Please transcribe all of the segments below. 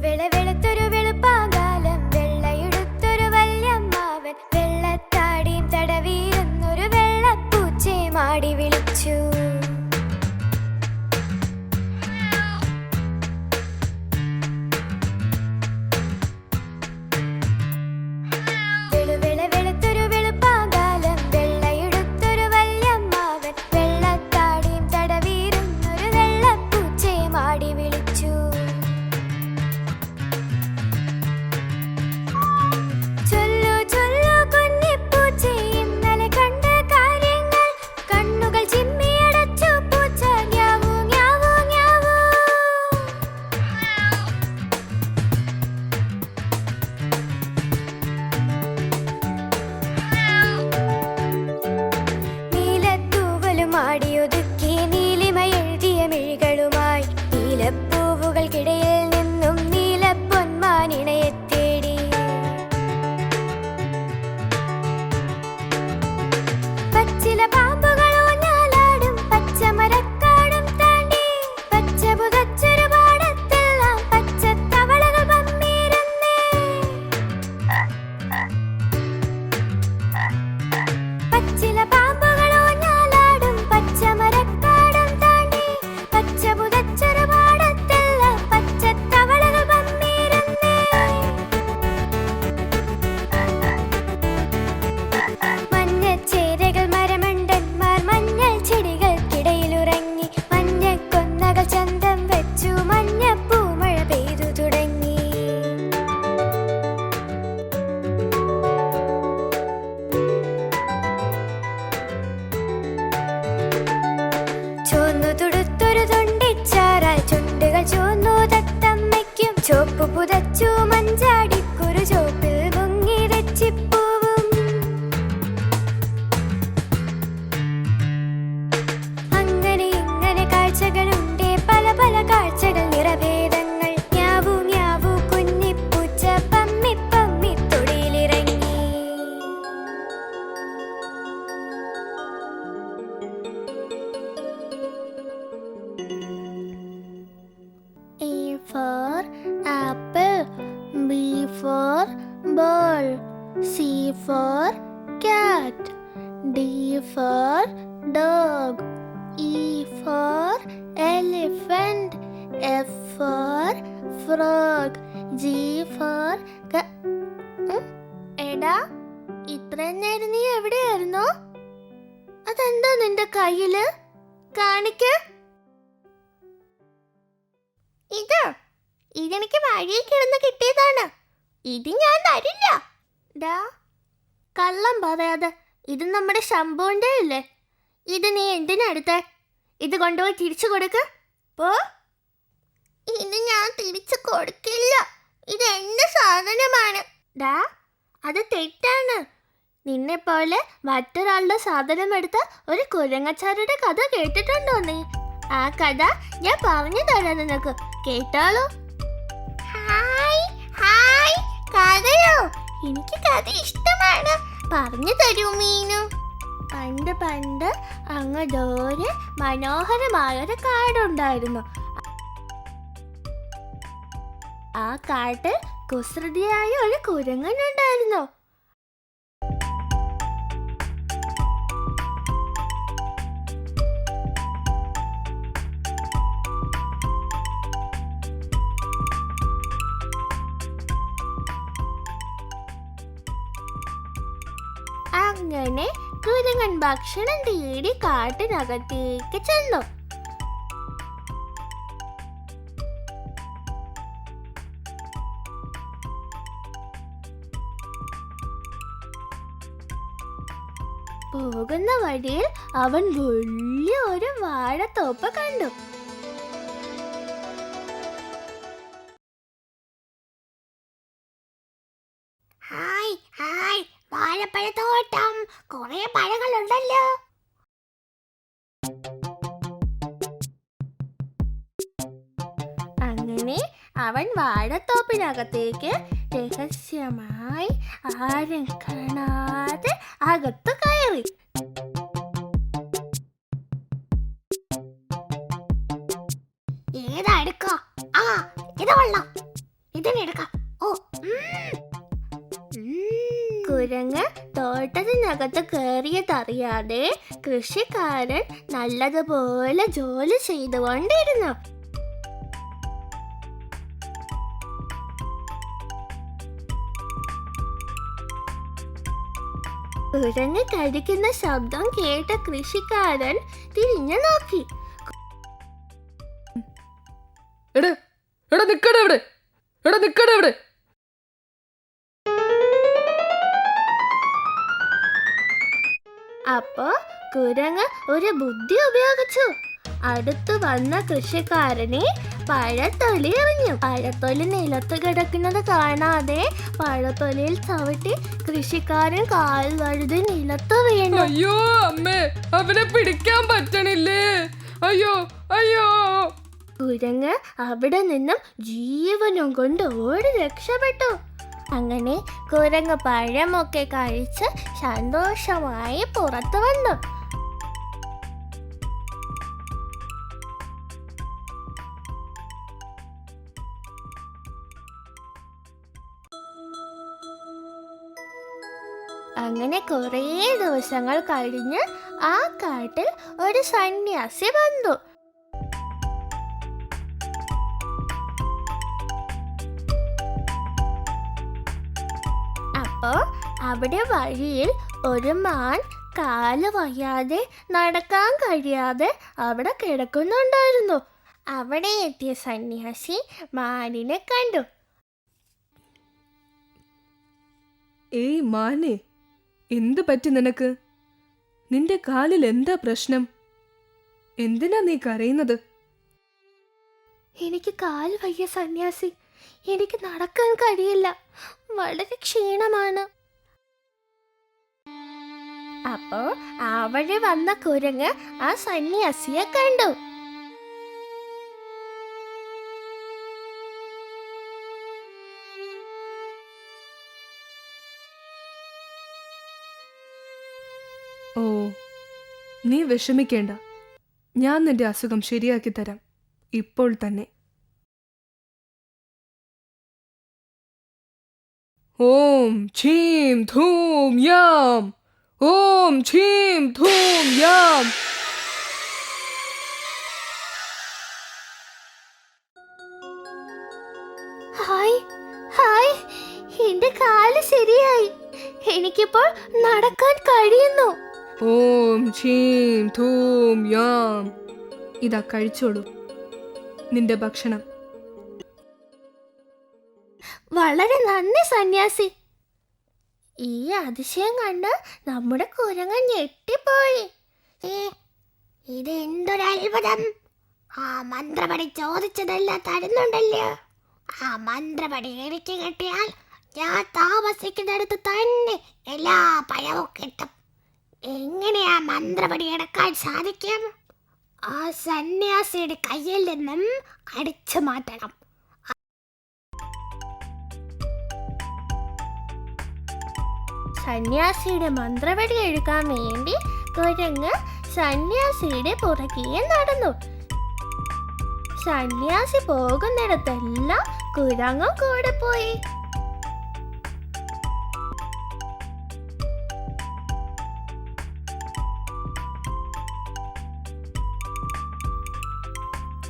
വെളുത്തൊരു വെളുപ്പാകാലം വെള്ളയെടുത്തൊരു വല്യമ്മാവൻ വെള്ളത്താടിയും തടവിയിരുന്നൊരു വെള്ളപ്പൂച്ചയെ മാടി വിളിച്ചു. വെളുത്തൊരു വെളുപ്പാകാലം വെള്ളയെടുത്തൊരു വല്യമ്മാവൻ വെള്ളത്താടിയും തടവിയിരുന്നൊരു വെള്ളപ്പൂച്ചയെ മാടി വിളിച്ചു. മാടിയൊതുക്കി നീലിമയെഴുതിയ മിഴികളുമായി നീലപ്പൂവുകൾക്കിടയിൽ നിന്നും നീലപ്പൊന്മാനിണയെ തേടി. പച്ചില പാമ്പുകളോ ഞാലാടും പച്ചമരക്കാടും താണ്ടി പച്ച പുതച്ചൊരു പാടത്തെല്ലാം പച്ചത്തവളകൾ പമ്മിയിരുന്നേ. പച്ചില പാമ്പുകളോ ഞാലാടും പച്ചമരക്കാടും താണ്ടി പച്ച പുതച്ചൊരു പാടത്തെല്ലാം പച്ചത്തവളകൾ പമ്മിയിരുന്നേ. മഞ്ഞച്ചേരകൾ മരമണ്ടന്മാർ മഞ്ഞൾ ചെടികൾക്കിടയിലുറങ്ങി മഞ്ഞക്കൊന്നകൾ ചന്തം വെച്ചു മഞ്ഞപ്പൂമഴ പെയ്തു തുടങ്ങി. ചോന്നു തുടുത്തൊരു തൊണ്ടിച്ചാറാൽ ചുണ്ടുകൾ ചോന്നു തത്തമ്മയ്ക്കും ചോപ്പ് പുതച്ചു മഞ്ചാടിക്കുരു ചോപ്പിൽ മുങ്ങി രച്ചിപ്പൂവും. അങ്ങനെ ഇങ്ങനെ കാഴ്ചകളുണ്ടേ പല പല കാഴ്ചകൾ നിറഭേദങ്ങൾ. ഞാവൂ ഞാവൂ കുഞ്ഞിപ്പൂച്ച പമ്മി പമ്മി തൊടിയിലിറങ്ങി. A for apple, B for ball, C for cat, D for dog, E for elephant, F for frog, G for എടാ, ഇത്രയും നേരം നീ എവിടെയായിരുന്നു? അതെന്താ നിന്റെ കയ്യില്? കാണിക്ക. ഇതെനിക്ക് വഴിയിൽ കിടന്ന് കിട്ടിയതാണ്. ഇത് ഞാൻ തരില്ല. ഡാ, കള്ളം പറയാതെ, ഇത് നമ്മുടെ ശംഭുവിൻ്റെ അല്ലേ? ഇത് നീ എന്തിനടുത്തേ? ഇത് കൊണ്ടുപോയി തിരിച്ചു കൊടുക്ക്. പോ. ഇത് ഞാൻ തിരിച്ചു കൊടുക്കില്ല. ഇത് എന്റെ സാധനമാണ്. ഡാ, അത് തെറ്റാണ്. നിന്നെ പോലെ മറ്റൊരാളുടെ സാധനം എടുത്ത ഒരു കുരങ്ങച്ചാരുടെ കഥ കേട്ടിട്ടുണ്ടോ നീ? ആ കഥ ഞാൻ പറഞ്ഞു തരാം നിനക്ക്. കേട്ടാലോ? ഹായ് ഹായ്, കഥയോ? എനിക്ക് കഥ ഇഷ്ടമാണ്. പറഞ്ഞു തരൂ മീനു. പണ്ട് പണ്ട് അങ്ങ് ദൂരെ മനോഹരമായൊരു കാടുണ്ടായിരുന്നു. ആ കാട്ടിൽ കുസൃതിയായ ഒരു കുരങ്ങനുണ്ടായിരുന്നു. അങ്ങനെ കുരങ്ങൻ ഭക്ഷണം തേടി കാട്ടിനകത്തേക്ക് ചെന്നു. പോകുന്ന വഴിയിൽ അവൻ വലിയ ഒരു വാഴത്തോപ്പ് കണ്ടു. ഹായ് ഹായ്, വാഴപ്പഴത്തോട്ടം, കുറെ പഴങ്ങളുണ്ടല്ലോ. അങ്ങനെ അവൻ വാഴത്തോപ്പിനകത്തേക്ക് രഹസ്യമായി ആരും കാണാതെ അകത്ത് കയറി. ഏതാ എടുക്കോ? ആ, ഇത് കൊള്ളാം. വയ്യാതെ കൃഷിക്കാരൻ നല്ലതുപോലെ ജോലി ചെയ്തുകൊണ്ടിരുന്നു. കുരങ്ങ് കഴിക്കുന്ന ശബ്ദം കേട്ട കൃഷിക്കാരൻ തിരിഞ്ഞു നോക്കി. അപ്പോ കുരങ്ങ് ഒരു ബുദ്ധി ഉപയോഗിച്ചു. അടുത്തു വന്ന കൃഷിക്കാരനെ പഴത്തൊലി എറിഞ്ഞു. പഴത്തൊലി നിലത്ത് കിടക്കുന്നത് കാണാതെ പഴത്തൊലിയിൽ ചവിട്ടി കൃഷിക്കാരൻ കാൽ വഴുതി നിലത്ത് വീണു. അയ്യോ അമ്മേ, അവനെ പിടിക്കാൻ പറ്റണില്ലേ? അയ്യോ അയ്യോ. കുരങ്ങ് അവിടെ നിന്നും ജീവനും കൊണ്ട് ഓടി രക്ഷപ്പെട്ടു. അങ്ങനെ കുരങ്ങ് പഴമൊക്കെ കഴിച്ച് സന്തോഷമായി പുറത്തു വന്നു. അങ്ങനെ കുറേ ദിവസങ്ങൾ കഴിഞ്ഞ് ആ കാട്ടിൽ ഒരു സന്യാസി വന്നു. അപ്പോ അവിടെ വഴിയിൽ ഒരു മാൻ കാല് വയ്യാതെ നടക്കാൻ കഴിയാതെ അവിടെ കിടക്കുന്നുണ്ടായിരുന്നു. അവിടെ എത്തിയ സന്യാസി മാനിനെ കണ്ടു. ഏയ് മാനേ, എന്ത് പറ്റി നിനക്ക്? നിന്റെ കാലിൽ എന്താ പ്രശ്നം? എന്തിനാ നീ കരയുന്നത്? എനിക്ക് കാല് വയ്യ സന്യാസി, എനിക്ക് നടക്കാൻ കഴിയില്ല, വളരെ ക്ഷീണമാണ്. അപ്പോ അവിടെ വന്ന കുരങ്ങ് ആ സന്യാസിയെ കണ്ടു. ഓ, നീ വിഷമിക്കേണ്ട, ഞാൻ നിന്റെ അസുഖം ശരിയാക്കി തരാം ഇപ്പോൾ തന്നെ. ഓം ഛീം ധൂം യാം, ഓം ഛീം ധൂം യാം. ഹായ് ഹായ്, എന്റെ കാല് ശരിയായി, എനിക്കിപ്പോൾ നടക്കാൻ കഴിയുന്നു. ഓം ഛീം ധൂം യാം. ഇതാ കഴിച്ചോളൂ നിന്റെ ഭക്ഷണം. വളരെ നന്ദി സന്യാസി. ഈ അതിശയം കണ്ട് നമ്മുടെ കുരങ്ങൻ ഞെട്ടിപ്പോയി. ഇതെന്തൊരു അത്ഭുതം! ആ മന്ത്രപടി ചോദിച്ചതെല്ലാം തരുന്നുണ്ടല്ലോ. ആ മന്ത്രപടി എനിക്ക് കിട്ടിയാൽ ഞാൻ താമസിക്കുന്നിടത്ത് തന്നെ എല്ലാ പഴവും കിട്ടും. എങ്ങനെയാ മന്ത്രപടി എടുക്കാൻ സാധിക്കും? ആ സന്യാസിയുടെ കയ്യിൽ നിന്നും അടിച്ചു മാറ്റണം. സന്യാസിയുടെ മന്ത്രപടി എടുക്കാൻ വേണ്ടി കുരങ്ങ് സന്യാസിയുടെ പുറകെ നടന്നു. സന്യാസി പോകുന്നിടത്തെല്ലാം കുരങ്ങും കൂടെ പോയി.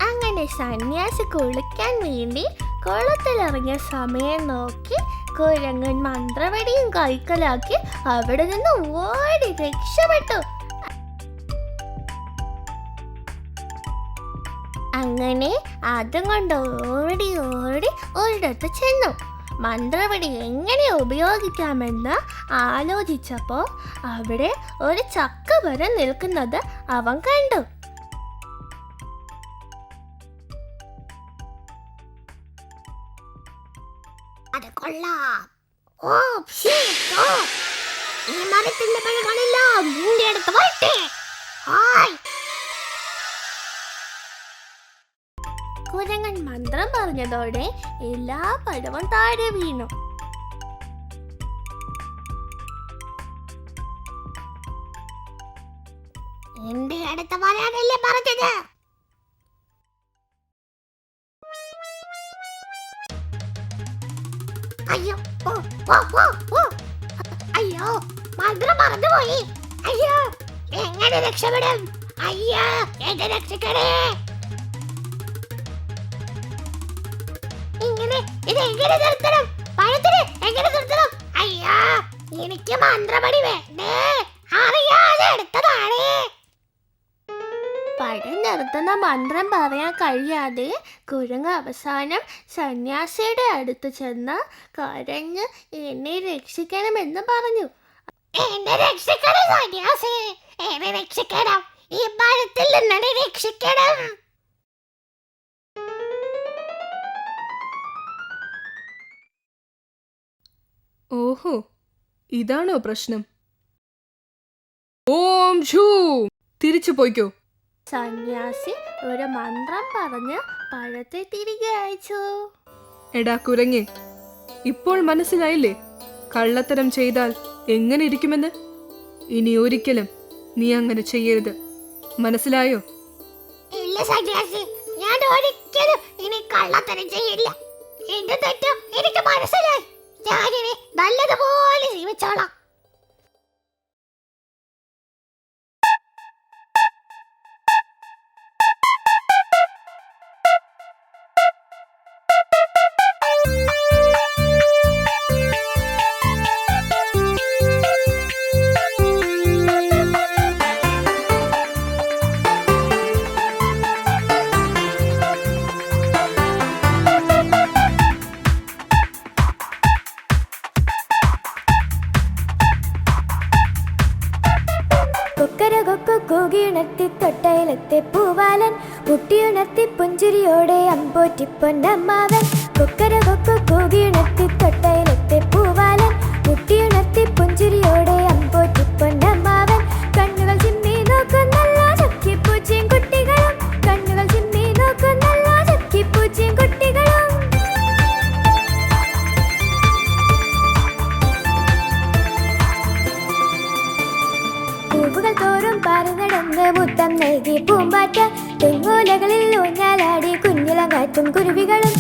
അങ്ങനെ സന്യാസി കുളിക്കാൻ വേണ്ടി കുളത്തിലിറങ്ങിയ സമയം നോക്കി കുരങ്ങൻ മന്ത്രവടിയും കൈക്കലാക്കി അവിടെ നിന്ന് ഓടി രക്ഷപ്പെട്ടു. അങ്ങനെ അതും കൊണ്ട് ഓടി ഓടി ഒരിടത്ത് ചെന്നു. മന്ത്രവടി എങ്ങനെ ഉപയോഗിക്കാമെന്ന് ആലോചിച്ചപ്പോ അവിടെ ഒരു ചക്ക വരെ നിൽക്കുന്നത് അവൻ കണ്ടു. അത് കൊള്ളാം. ഓ ഈ മരത്തിന്റെ പഴങ്ങളെല്ലാം നിന്റെ അടുത്ത് വരട്ടെ. കുരങ്ങൻ മന്ത്രം പറഞ്ഞതോടെ എല്ലാ പഴവും താഴെ വീണു. എന്റെ അടുത്ത് വരാനല്ലേ പറഞ്ഞത്? അയ്യോ, അയ്യോ, മന്ത്രം മറന്നുപോയി. അയ്യോ, എങ്ങനെ രക്ഷപ്പെടും? അയ്യോ, എന്നെ രക്ഷിക്കണേ. ഇതെങ്ങനെ നിർത്തണം? പഴത്തിന് എങ്ങനെ നിർത്തണം? അയ്യോ, എനിക്ക് മന്ത്രപടി വേണ്ടേ, അറിയാതെ എടുത്തതാണ്. പഴം നിർത്തുന്ന മന്ത്രം പറയാൻ കഴിയാതെ കുരങ്ങ് അവസാനം സന്യാസിയുടെ അടുത്ത് ചെന്ന് കരഞ്ഞ് എന്നെ രക്ഷിക്കണമെന്ന് പറഞ്ഞു. എന്നെ രക്ഷിക്കണം സന്യാസി, എന്നെ രക്ഷിക്കണം, ഈ പഴത്തിൽ നിന്നെ രക്ഷിക്കണം. ഓഹോ, ഇതാണോ പ്രശ്നം? ഓം ഷൂ, തിരിച്ചു പോയിക്കോ. സന്യാസി ഒരു മന്ത്രം പറഞ്ഞ് പഴത്തെ തിരികെ അയച്ചു. എടാ കുരങ്ങേ, ഇപ്പോൾ മനസ്സിലായില്ലേ കള്ളത്തരം ചെയ്താൽ എങ്ങനെ ഇരിക്കുമെന്ന്? ഇനി ഒരിക്കലും നീ അങ്ങനെ ചെയ്യരുത്, മനസ്സിലായോ? ഇല്ല സന്യാസി, ഞാൻ ഒരിക്കലും ഇനി കള്ളത്തരം ചെയ്യില്ല. എന്റെ തെറ്റ് എനിക്ക് മനസ്സിലായി. ഞാനിനി നല്ലതുപോലെ ജീവിച്ചോളാം. കൂകിയുണർത്തി തൊട്ടയിലെത്തെ പൂവാലൻ, മുട്ടിയുണർത്തി പുഞ്ചിരിയോടെ അമ്പോറ്റി പൊന്നമ്മാവൻ. കൊക്കര കൊക്കു കൂകിയുണർത്തി തൊട്ടയിലെത്തെ പൂവാലൻ, മുട്ടിയുണർത്തി പുഞ്ചിരിയോടെ അമ്പോറ്റി പൊന്നമ്മാവൻ. കണ്ണുകൾ ചിമ്മി നോക്കുന്നല്ല ചക്കിപ്പൂച്ചയും കുട്ടികളും, കണ്ണുകൾ ചിമ്മി നോക്കുന്നല്ല ചക്കിപ്പൂച്ചയും കുട്ടികളും. പൂവുകൾ തോറും പാറി നടന്ന് മുത്തം നൽകി പൂമ്പാറ്റ, തെങ്ങോലകളിൽ ഊഞ്ഞാലാടി കുഞ്ഞിളം കാറ്റും കുരുവികളും.